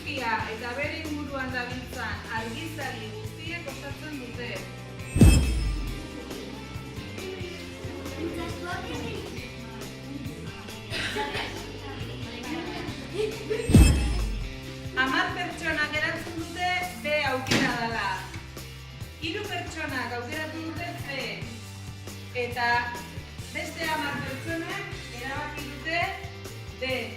eguzkia eta bere inguruan dabiltzan argizari guztiek osatzen dute. Hamar pertsonak erantzun dute B aukera dela. 3 pertsonak aukeratu dute C. Eta beste 10 pertsonak erabaki dute D.